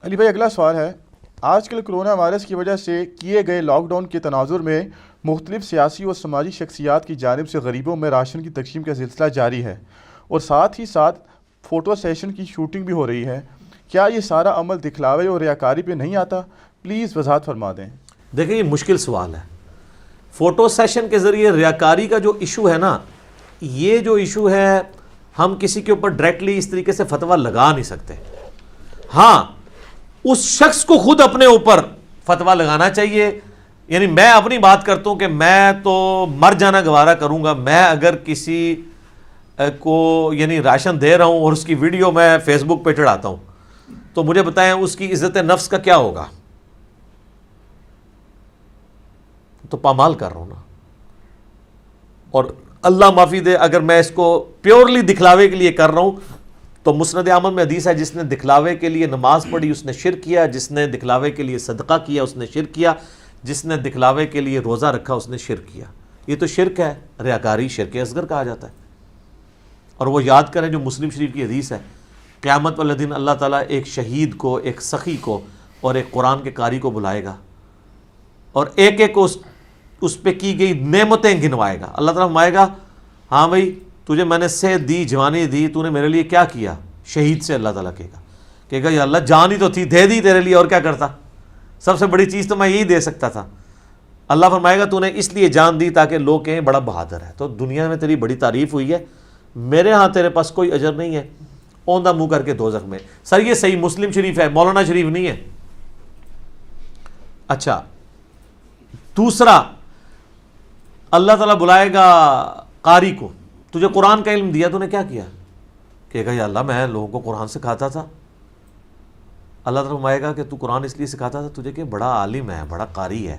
علی بھائی اگلا سوال ہے، آج کل کرونا وائرس کی وجہ سے کیے گئے لاک ڈاؤن کے تناظر میں مختلف سیاسی اور سماجی شخصیات کی جانب سے غریبوں میں راشن کی تقسیم کا سلسلہ جاری ہے اور ساتھ ہی ساتھ فوٹو سیشن کی شوٹنگ بھی ہو رہی ہے، کیا یہ سارا عمل دکھلاوے اور ریاکاری پہ نہیں آتا؟ پلیز وضاحت فرما دیں۔ دیکھیں یہ مشکل سوال ہے۔ فوٹو سیشن کے ذریعے ریاکاری کا جو ایشو ہے نا، یہ جو ایشو ہے ہم کسی کے اوپر ڈائریکٹلی اس طریقے سے فتویٰ لگا نہیں سکتے۔ ہاں اس شخص کو خود اپنے اوپر فتویٰ لگانا چاہیے، یعنی میں اپنی بات کرتا ہوں کہ میں تو مر جانا گوارا کروں گا، میں اگر کسی کو یعنی راشن دے رہا ہوں اور اس کی ویڈیو میں فیس بک پہ چڑھاتا ہوں تو مجھے بتائیں اس کی عزت نفس کا کیا ہوگا؟ تو پامال کر رہا ہوں نا۔ اور اللہ معافی دے اگر میں اس کو پیورلی دکھلاوے کے لیے کر رہا ہوں تو مسند احمد میں حدیث ہے، جس نے دکھلاوے کے لیے نماز پڑھی اس نے شرک کیا، جس نے دکھلاوے کے لیے صدقہ کیا اس نے شرک کیا، جس نے دکھلاوے کے لیے روزہ رکھا اس نے شرک کیا۔ یہ تو شرک ہے، ریاکاری شرک اصغر کہا جاتا ہے۔ اور وہ یاد کریں جو مسلم شریف کی حدیث ہے، قیامت والے دن اللہ تعالیٰ ایک شہید کو، ایک سخی کو اور ایک قرآن کے قاری کو بلائے گا اور ایک ایک کو اس پہ کی گئی نعمتیں گنوائے گا۔ اللہ تعالیٰ فرمائے گا ہاں بھائی تجھے میں نے صحت دی، جوانی دی، تو نے میرے لیے کیا کیا؟ شہید سے اللہ تعالیٰ کہے گا یا اللہ جان ہی تو تھی، دے دی تیرے لیے، اور کیا کرتا؟ سب سے بڑی چیز تو میں یہی دے سکتا تھا۔ اللہ فرمائے گا تو نے اس لیے جان دی تاکہ لوگ کہیں بڑا بہادر ہے، تو دنیا میں تیری بڑی تعریف ہوئی ہے، میرے ہاں تیرے پاس کوئی اجر نہیں ہے، اوندھا منہ کر کے دوزخ میں۔ سر یہ صحیح مسلم شریف ہے، مولانا شریف نہیں ہے۔ اچھا دوسرا، اللہ تعالیٰ بلائے گا قاری کو، تجھے قرآن کا علم دیا، تو نے کیا کیا؟ کہے گا یا اللہ میں لوگوں کو قرآن سکھاتا تھا۔ اللہ تعالیٰ فرمائے گا کہ تو قرآن اس لیے سکھاتا تھا تجھے کہ بڑا عالم ہے، بڑا قاری ہے،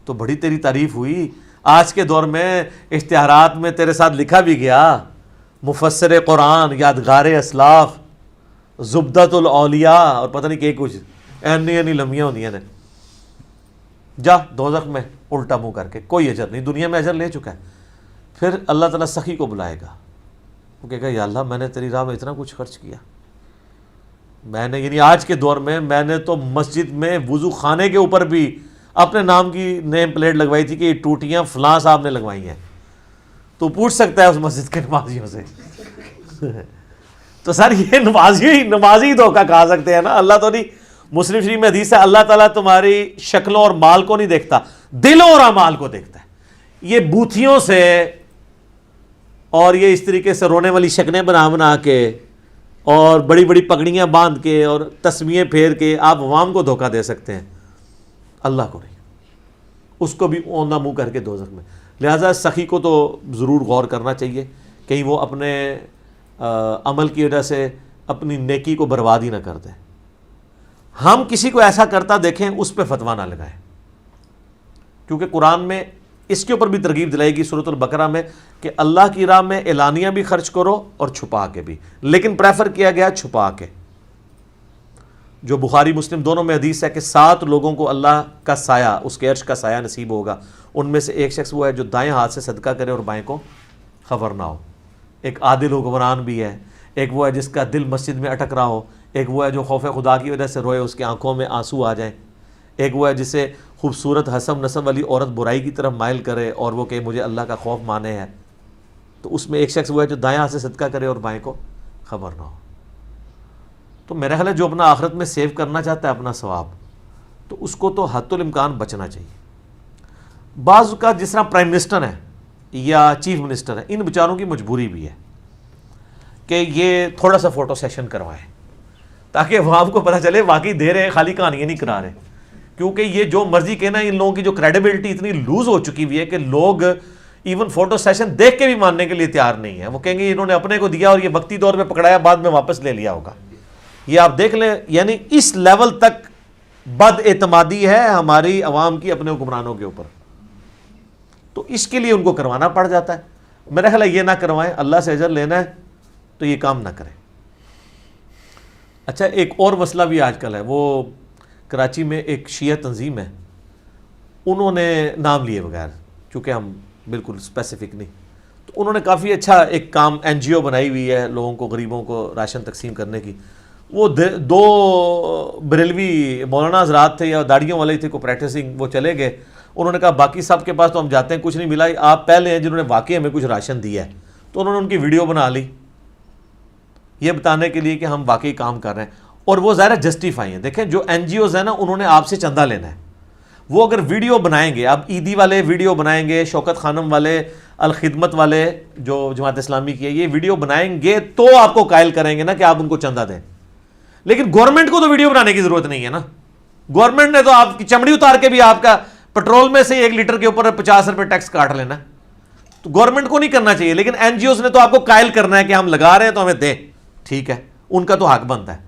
تو بڑی تیری تعریف ہوئی۔ آج کے دور میں اشتہارات میں تیرے ساتھ لکھا بھی گیا مفسر قرآن، یادگار اسلاف، زبدۃ الاولیاء اور پتہ نہیں کہ کچھ اینی لمحیاں ہوندیاں نے۔ جا دوزخ میں الٹا منہ کر کے، کوئی اجر نہیں، دنیا میں اجر لے چکا ہے۔ پھر اللہ تعالیٰ سخی کو بلائے گا، وہ کہے گا یا اللہ میں نے تیری راہ میں اتنا کچھ خرچ کیا، میں نے یعنی آج کے دور میں نے تو مسجد میں وضو خانے کے اوپر بھی اپنے نام کی نیم پلیٹ لگوائی تھی کہ یہ ٹوٹیاں فلاں صاحب نے لگوائی ہیں۔ تو پوچھ سکتا ہے اس مسجد کے نمازیوں سے تو سر یہ نمازی دھوکہ کھا سکتے ہیں نا، اللہ تو نہیں۔ مسلم شریف میں حدیث ہے اللہ تعالیٰ تمہاری شکلوں اور مال کو نہیں دیکھتا، دلوں اور اعمال کو دیکھتا ہے۔ یہ بوتھیوں سے اور یہ اس طریقے سے رونے والی شکلیں بنا کے اور بڑی بڑی پگڑیاں باندھ کے اور تسمیے پھیر کے آپ عوام کو دھوکہ دے سکتے ہیں، اللہ کو نہیں، اس کو بھی اوندھا منہ کر کے دوزخ میں۔ لہٰذا سخی کو تو ضرور غور کرنا چاہیے، کہیں وہ اپنے عمل کی وجہ سے اپنی نیکی کو برباد ہی نہ کر دے۔ ہم کسی کو ایسا کرتا دیکھیں اس پہ فتویٰ نہ لگائیں، کیونکہ قرآن میں اس کے اوپر بھی ترغیب دلائی گی سورۃ البقرہ میں کہ اللہ کی راہ میں اعلانیہ بھی خرچ کرو اور چھپا کے بھی، لیکن پریفر کیا گیا چھپا کے۔ جو بخاری مسلم دونوں میں حدیث ہے کہ 7 لوگوں کو اللہ کا سایہ، اس کے عرش کا سایہ نصیب ہوگا، ان میں سے ایک شخص وہ ہے جو دائیں ہاتھ سے صدقہ کرے اور بائیں کو خبر نہ ہو۔ ایک عادل حکمران بھی ہے، ایک وہ ہے جس کا دل مسجد میں اٹک رہا ہو، ایک وہ ہے جو خوف خدا کی وجہ سے روئے، اس کی آنکھوں میں آنسو آ جائیں، ایک وہ ہے جسے خوبصورت حسب نسب والی عورت برائی کی طرف مائل کرے اور وہ کہ مجھے اللہ کا خوف مانے ہے، تو اس میں ایک شخص وہ ہے جو دائیں ہاتھ سے صدقہ کرے اور بائیں کو خبر نہ ہو۔ تو میرا خیال ہے جو اپنا آخرت میں سیو کرنا چاہتا ہے اپنا ثواب، تو اس کو تو حد الامکان بچنا چاہیے۔ بعض کا جس طرح پرائم منسٹر ہے یا چیف منسٹر ہے، ان بیچاروں کی مجبوری بھی ہے کہ یہ تھوڑا سا فوٹو سیشن کروائیں تاکہ عوام کو پتہ چلے واقعی دے رہے ہیں، خالی کہانیاں نہیں کرا رہے۔ کیونکہ یہ جو مرضی کہنا، ان لوگوں کی جو کریڈیبلٹی اتنی لوز ہو چکی ہوئی ہے کہ لوگ ایون فوٹو سیشن دیکھ کے بھی ماننے کے لیے تیار نہیں ہے۔ وہ کہیں گے انہوں نے اپنے کو دیا اور یہ وقتی طور پہ پکڑایا، بعد میں واپس لے لیا ہوگا۔ یہ آپ دیکھ لیں، یعنی اس لیول تک بد اعتمادی ہے ہماری عوام کی اپنے حکمرانوں کے اوپر، تو اس کے لیے ان کو کروانا پڑ جاتا ہے۔ میرا خیال ہے یہ نہ کروائیں، اللہ سے اجر لینا ہے تو یہ کام نہ کریں۔ اچھا ایک اور مسئلہ بھی آج کل ہے، وہ کراچی میں ایک شیعہ تنظیم ہے، انہوں نے نام لیے بغیر، چونکہ ہم بالکل اسپیسیفک نہیں، تو انہوں نے کافی اچھا ایک کام این جی او بنائی ہوئی ہے لوگوں کو، غریبوں کو راشن تقسیم کرنے کی۔ وہ دو بریلوی مولانا حضرات تھے یا داڑھیوں والے تھے کو پریکٹسنگ، وہ چلے گئے، انہوں نے کہا باقی سب کے پاس تو ہم جاتے ہیں کچھ نہیں ملا، آپ پہلے ہیں جنہوں نے واقعی ہمیں کچھ راشن دیا ہے. تو انہوں نے ان کی ویڈیو بنا لی یہ بتانے کے لیے کہ ہم واقعی کام کر رہے ہیں، اور وہ ظاہر جسٹیفائی ہیں. دیکھیں جو این جی اوز ہیں نا انہوں نے آپ سے چندہ لینا ہے، وہ اگر ویڈیو بنائیں گے، اب عیدی والے ویڈیو بنائیں گے، شوکت خانم والے، الخدمت والے جو جماعت اسلامی کی ہے یہ ویڈیو بنائیں گے تو آپ کو قائل کریں گے نا کہ آپ ان کو چندہ دیں. لیکن گورنمنٹ کو تو ویڈیو بنانے کی ضرورت نہیں ہے نا، گورنمنٹ نے تو آپ کی چمڑی اتار کے بھی آپ کا پیٹرول میں سے 1 لیٹر کے اوپر 50 روپے ٹیکس کاٹ لینا، تو گورنمنٹ کو نہیں کرنا چاہیے. لیکن این جی اوز نے تو آپ کو قائل کرنا ہے کہ ہم لگا رہے ہیں تو ہمیں دیں، ٹھیک ہے، ان کا تو حق بنتا ہے.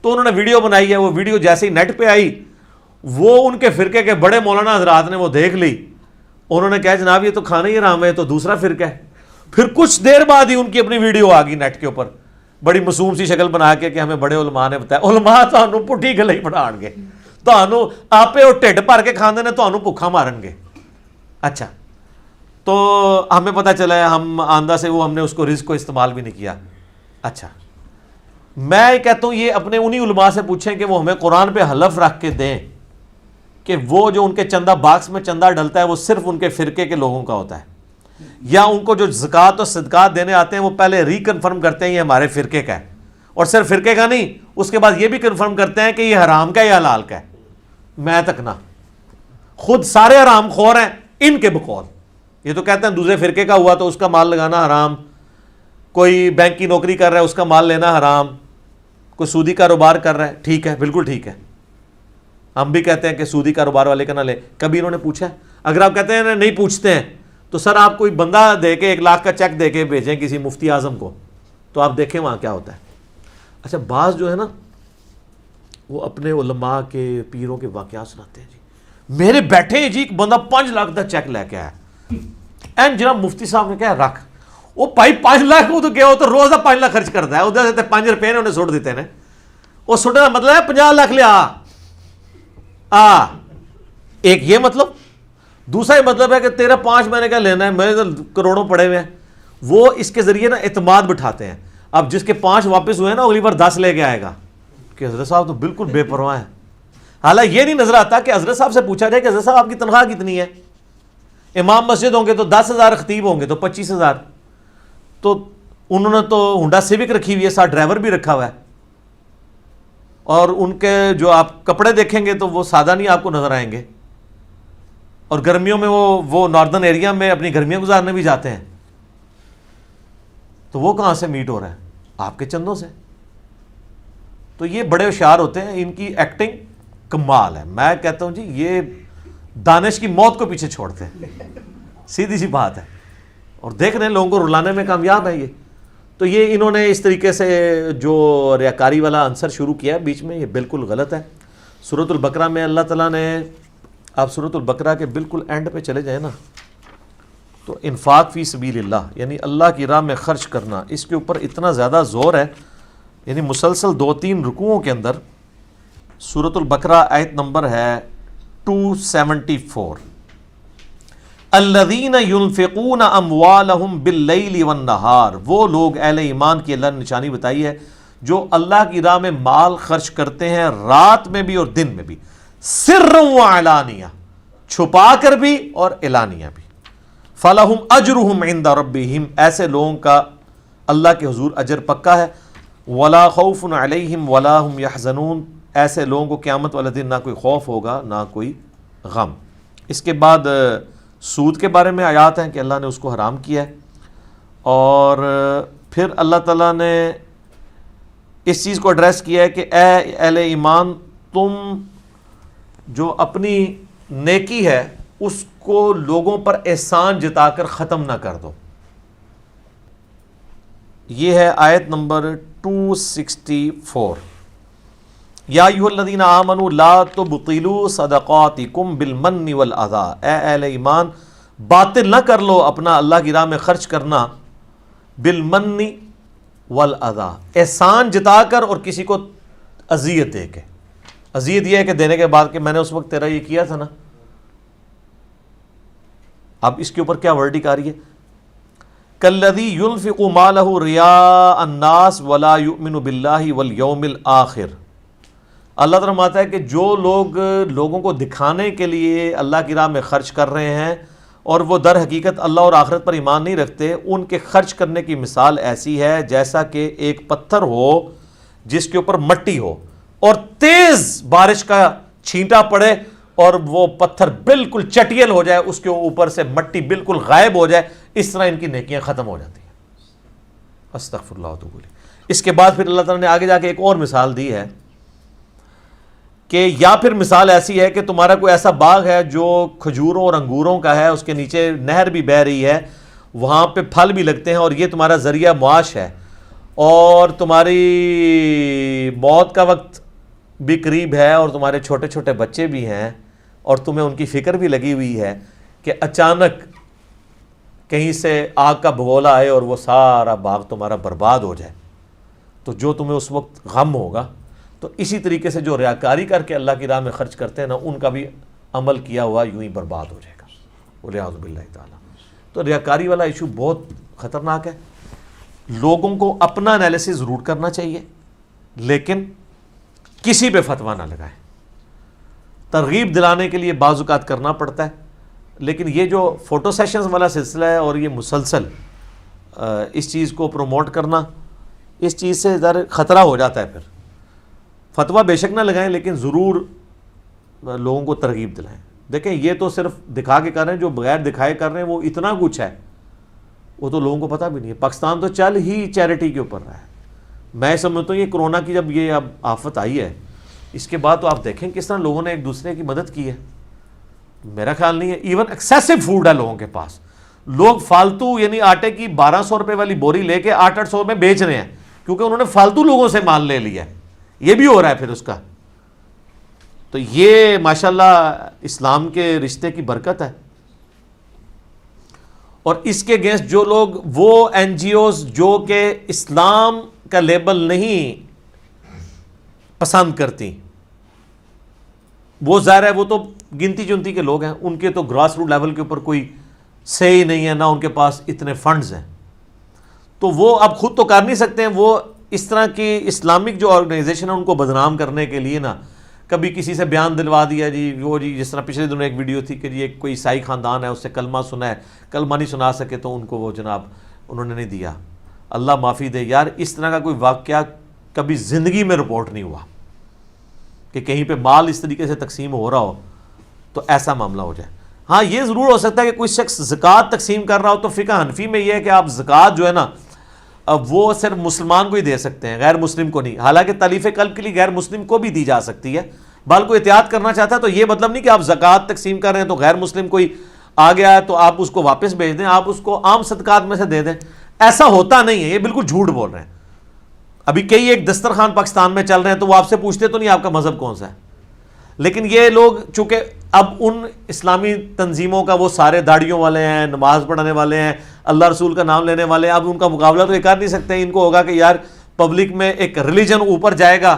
تو انہوں نے ویڈیو بنائی ہے، وہ ویڈیو جیسے ہی نیٹ پہ آئی وہ ان کے فرقے کے بڑے مولانا حضرات نے وہ دیکھ لی، انہوں نے کہا جناب یہ تو کھانا ہی حرام ہے، تو دوسرا فرقہ ہے. پھر کچھ دیر بعد ہی ان کی اپنی ویڈیو آ گئی نیٹ کے اوپر بڑی معصوم سی شکل بنا کے کہ ہمیں بڑے علماء نے بتایا. علماء تانوں پٹھی گلے ہی پڑھان گے، تانوں آپے اور ٹھڈ بھر کے کھاندے نے، تانوں بھوکا مارن گے. اچھا تو ہمیں پتہ چلا ہے، ہم آندہ سے وہ ہم نے اس کو رزق کو استعمال بھی نہیں کیا. اچھا میں کہتا ہوں یہ اپنے انہی علماء سے پوچھیں کہ وہ ہمیں قرآن پہ حلف رکھ کے دیں کہ وہ جو ان کے چندہ باکس میں چندہ ڈلتا ہے وہ صرف ان کے فرقے کے لوگوں کا ہوتا ہے، یا ان کو جو زکوٰۃ اور صدقات دینے آتے ہیں وہ پہلے ری کنفرم کرتے ہیں یہ ہمارے فرقے کا ہے، اور صرف فرقے کا نہیں، اس کے بعد یہ بھی کنفرم کرتے ہیں کہ یہ حرام کا ہے یا حلال کا ہے. میں تک نہ، خود سارے حرام خور ہیں ان کے بقول. یہ تو کہتے ہیں دوسرے فرقے کا ہوا تو اس کا مال لگانا حرام، کوئی بینک کی نوکری کر رہا ہے اس کا مال لینا حرام، کوئی سودی کاروبار کر رہا ہے، ٹھیک ہے بالکل ٹھیک ہے، ہم بھی کہتے ہیں کہ سودی کاروبار والے کا نہ لے. کبھی انہوں نے پوچھا؟ اگر آپ کہتے ہیں نہیں پوچھتے ہیں تو سر آپ کوئی بندہ دے کے 1 لاکھ کا چیک دے کے بھیجیں کسی مفتی اعظم کو تو آپ دیکھیں وہاں کیا ہوتا ہے. اچھا بعض جو ہے نا وہ اپنے علماء کے پیروں کے واقعات سناتے ہیں. جی میرے بیٹھے ہیں جی ایک بندہ 5 لاکھ کا چیک لے کے آیا، این جناب مفتی صاحب نے کہا رکھ، وہ بھائی 5 لاکھ وہ تو گیا، وہ تو روز کا 5 لاکھ خرچ کرتا ہے، ادھر سے 5 روپے نے انہیں سٹ دیتے ہیں، وہ سٹنے کا مطلب ہے 50 لاکھ لیا ایک یہ مطلب. دوسرا یہ مطلب ہے کہ تیرا 5 مہینے کا لینا ہے، میرے تو کروڑوں پڑے ہوئے ہیں. وہ اس کے ذریعے نا اعتماد بٹھاتے ہیں. اب جس کے 5 واپس ہوئے نا اگلی بار 10 لے کے آئے گا کہ حضرت صاحب تو بالکل بے پرواہ ہیں. حالانکہ یہ نہیں نظر آتا کہ حضرت صاحب سے پوچھا جائے کہ حضرت صاحب آپ کی تنخواہ کتنی ہے؟ امام مسجد ہوں گے تو 10,000، خطیب ہوں گے تو 25,000. تو انہوں نے تو ہونڈا سیوک رکھی ہوئی ہے، ساتھ ڈرائیور بھی رکھا ہوا ہے، اور ان کے جو آپ کپڑے دیکھیں گے تو وہ سادہ نہیں آپ کو نظر آئیں گے، اور گرمیوں میں وہ ناردرن ایریا میں اپنی گرمیاں گزارنے بھی جاتے ہیں. تو وہ کہاں سے میٹ ہو رہا ہے؟ آپ کے چندوں سے. تو یہ بڑے ہوشیار ہوتے ہیں، ان کی ایکٹنگ کمال ہے. میں کہتا ہوں جی یہ دانش کی موت کو پیچھے چھوڑتے ہیں، سیدھی سی بات ہے، اور دیکھ رہے ہیں لوگوں کو رلانے میں کامیاب ہے یہ. تو یہ انہوں نے اس طریقے سے جو ریاکاری والا عنصر شروع کیا بیچ میں، یہ بالکل غلط ہے. سورۃ البقرہ میں اللہ تعالیٰ نے، آپ سورۃ البقرہ کے بالکل اینڈ پہ چلے جائیں نا تو انفاق فی سبیل اللہ یعنی اللہ کی راہ میں خرچ کرنا، اس کے اوپر اتنا زیادہ زور ہے، یعنی مسلسل 2-3 رکوعوں کے اندر. سورۃ البقرہ آیت نمبر ہے 274. الذین ينفقون اموالهم باللیل والنہار، وہ لوگ اہل ایمان کی اللہ نے نشانی بتائی ہے جو اللہ کی راہ میں مال خرچ کرتے ہیں رات میں بھی اور دن میں بھی، سرا وعلانیہ، چھپا کر بھی اور اعلانیہ بھی. فلہم اجرہم عند ربہم، ایسے لوگوں کا اللہ کے حضور اجر پکا ہے. ولا خوف علیہم ولا ہم یحزنون، ایسے لوگوں کو قیامت والے دن نہ کوئی خوف ہوگا نہ کوئی غم. اس کے بعد سود کے بارے میں آیات ہیں کہ اللہ نے اس کو حرام کیا ہے، اور پھر اللہ تعالیٰ نے اس چیز کو ایڈریس کیا ہے کہ اے اہل ایمان، تم جو اپنی نیکی ہے اس کو لوگوں پر احسان جتا کر ختم نہ کر دو. یہ ہے آیت نمبر 264. یا ایھا الذین آمنوا لا تبطلوا صدقاتکم بالمن والاذی، اے اہل ایمان باطل نہ کر لو اپنا اللہ کی راہ میں خرچ کرنا بالمن والاذی، احسان جتا کر اور کسی کو اذیت دے کے. اذیت یہ ہے کہ دینے کے بعد کہ میں نے اس وقت تیرا یہ کیا تھا نا. اب اس کے اوپر کیا ورڈنگ آ رہی ہے کالذی ينفق مالہ رئاء الناس ولا یؤمن باللہ والیوم الآخر. اللہ تعالیٰ فرماتا ہے کہ جو لوگ لوگوں کو دکھانے کے لیے اللہ کی راہ میں خرچ کر رہے ہیں اور وہ در حقیقت اللہ اور آخرت پر ایمان نہیں رکھتے، ان کے خرچ کرنے کی مثال ایسی ہے جیسا کہ ایک پتھر ہو جس کے اوپر مٹی ہو اور تیز بارش کا چھینٹا پڑے اور وہ پتھر بالکل چٹیل ہو جائے، اس کے اوپر سے مٹی بالکل غائب ہو جائے. اس طرح ان کی نیکیاں ختم ہو جاتی ہیں. استغفر اللہ تو بولی. اس کے بعد پھر اللہ تعالیٰ نے آگے جا کے ایک اور مثال دی ہے کہ یا پھر مثال ایسی ہے کہ تمہارا کوئی ایسا باغ ہے جو کھجوروں اور انگوروں کا ہے، اس کے نیچے نہر بھی بہہ رہی ہے، وہاں پہ پھل بھی لگتے ہیں اور یہ تمہارا ذریعہ معاش ہے، اور تمہاری موت کا وقت بھی قریب ہے اور تمہارے چھوٹے چھوٹے بچے بھی ہیں اور تمہیں ان کی فکر بھی لگی ہوئی ہے کہ اچانک کہیں سے آگ کا بگولا آئے اور وہ سارا باغ تمہارا برباد ہو جائے، تو جو تمہیں اس وقت غم ہوگا. تو اسی طریقے سے جو ریاکاری کر کے اللہ کی راہ میں خرچ کرتے ہیں نا، ان کا بھی عمل کیا ہوا یوں ہی برباد ہو جائے گا. وَلِعَوْذُ بِاللَّهِ تعالیٰ. تو ریاکاری والا ایشو بہت خطرناک ہے. لوگوں کو اپنا انالیسس ضرور کرنا چاہیے لیکن کسی پہ فتویٰ نہ لگائیں. ترغیب دلانے کے لیے بعض اوقات کرنا پڑتا ہے، لیکن یہ جو فوٹو سیشنز والا سلسلہ ہے اور یہ مسلسل اس چیز کو پروموٹ کرنا، اس چیز سے ذرا خطرہ ہو جاتا ہے. پھر فتویٰ بے شک نہ لگائیں لیکن ضرور لوگوں کو ترغیب دلائیں. دیکھیں یہ تو صرف دکھا کے کر رہے ہیں، جو بغیر دکھائے کر رہے ہیں وہ اتنا کچھ ہے وہ تو لوگوں کو پتہ بھی نہیں ہے. پاکستان تو چل ہی چیریٹی کے اوپر رہا ہے. میں سمجھتا ہوں یہ کرونا کی جب یہ اب آفت آئی ہے، اس کے بعد تو آپ دیکھیں کس طرح لوگوں نے ایک دوسرے کی مدد کی ہے. میرا خیال نہیں ہے ایون ایکسیسو فوڈ ہے لوگوں کے پاس. لوگ فالتو یعنی آٹے کی 1200 روپے والی بوری لے کے 800 میں بیچ رہے ہیں کیونکہ انہوں نے فالتو لوگوں سے مال لے لیا ہے. یہ بھی ہو رہا ہے پھر اس کا. تو یہ ماشاءاللہ اسلام کے رشتے کی برکت ہے. اور اس کے اگینسٹ جو لوگ وہ این جی اوز جو کہ اسلام کا لیبل نہیں پسند کرتی، وہ ظاہر ہے وہ تو گنتی چنتی کے لوگ ہیں، ان کے تو گراس روٹ لیول کے اوپر کوئی سے ہی نہیں ہے، نہ ان کے پاس اتنے فنڈز ہیں، تو وہ اب خود تو کر نہیں سکتے ہیں. وہ اس طرح کی اسلامک جو آرگنائزیشن ہے ان کو بدنام کرنے کے لیے نا کبھی کسی سے بیان دلوا دیا جی، وہ جی جس طرح پچھلے دنوں ایک ویڈیو تھی کہ جی ایک کوئی عیسائی خاندان ہے، اس سے کلمہ سنا ہے، کلمہ نہیں سنا سکے تو ان کو وہ جناب انہوں نے نہیں دیا. اللہ معافی دے یار، اس طرح کا کوئی واقعہ کبھی زندگی میں رپورٹ نہیں ہوا کہ کہیں پہ مال اس طریقے سے تقسیم ہو رہا ہو تو ایسا معاملہ ہو جائے. ہاں یہ ضرور ہو سکتا ہے کہ کوئی شخص زکوٰۃ تقسیم کر رہا ہو، تو فقہ حنفی میں یہ ہے کہ آپ زکوٰۃ جو ہے نا اب وہ صرف مسلمان کو ہی دے سکتے ہیں، غیر مسلم کو نہیں. حالانکہ تالیف قلب کے لیے غیر مسلم کو بھی دی جا سکتی ہے. بال کو احتیاط کرنا چاہتا ہے تو یہ مطلب نہیں کہ آپ زکوٰۃ تقسیم کر رہے ہیں تو غیر مسلم کوئی آ گیا ہے تو آپ اس کو واپس بھیج دیں، آپ اس کو عام صدقات میں سے دے دیں. ایسا ہوتا نہیں ہے، یہ بالکل جھوٹ بول رہے ہیں. ابھی کئی ایک دسترخوان پاکستان میں چل رہے ہیں تو وہ آپ سے پوچھتے تو نہیں آپ کا مذہب کون سا ہے، لیکن یہ لوگ چونکہ اب ان اسلامی تنظیموں کا وہ سارے داڑھیوں والے ہیں، نماز پڑھنے والے ہیں، اللہ رسول کا نام لینے والے ہیں، اب ان کا مقابلہ تو یہ کر نہیں سکتے. ان کو ہوگا کہ یار پبلک میں ایک ریلیجن اوپر جائے گا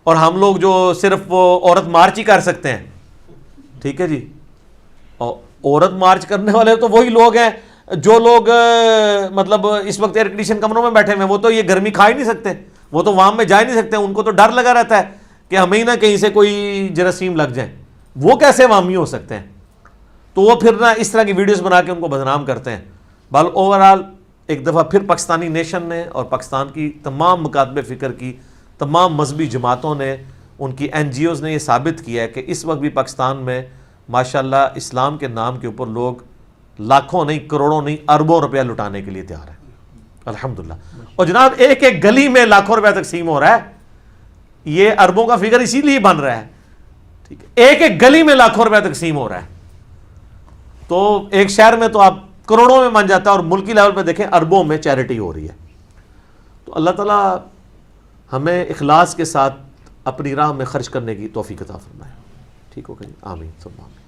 اور ہم لوگ جو صرف وہ عورت مارچ ہی کر سکتے ہیں. ٹھیک ہے جی، عورت مارچ کرنے والے تو وہی لوگ ہیں جو لوگ مطلب اس وقت ایئر کنڈیشن کمروں میں بیٹھے ہوئے ہیں، وہ تو یہ گرمی کھا ہی نہیں سکتے، وہ تو وہاں میں جا ہی نہیں سکتے. ان کو تو ڈر لگا رہتا ہے کہ ہمیں ہی نہ کہیں سے کوئی جراثیم لگ جائیں. وہ کیسے عوامی ہو سکتے ہیں؟ تو وہ پھر نہ اس طرح کی ویڈیوز بنا کے ان کو بدنام کرتے ہیں. بل اوورآل ایک دفعہ پھر پاکستانی نیشن نے اور پاکستان کی تمام مکاتب فکر کی تمام مذہبی جماعتوں نے، ان کی این جی اوز نے یہ ثابت کیا ہے کہ اس وقت بھی پاکستان میں ماشاءاللہ اسلام کے نام کے اوپر لوگ لاکھوں نہیں، کروڑوں نہیں، اربوں روپیہ لٹانے کے لیے تیار ہیں الحمدللہ. اور جناب ایک ایک گلی میں لاکھوں روپیہ تقسیم ہو رہا ہے. یہ اربوں کا فگر اسی لیے بن رہا ہے. ٹھیک ہے، ایک ایک گلی میں لاکھوں روپیہ تقسیم ہو رہا ہے. تو ایک شہر میں تو آپ کروڑوں میں بن جاتا ہے اور ملکی لیول پہ دیکھیں اربوں میں چیریٹی ہو رہی ہے. تو اللہ تعالیٰ ہمیں اخلاص کے ساتھ اپنی راہ میں خرچ کرنے کی توفیق عطا فرمائے. ٹھیک ہو گئی، آمین ثم آمین.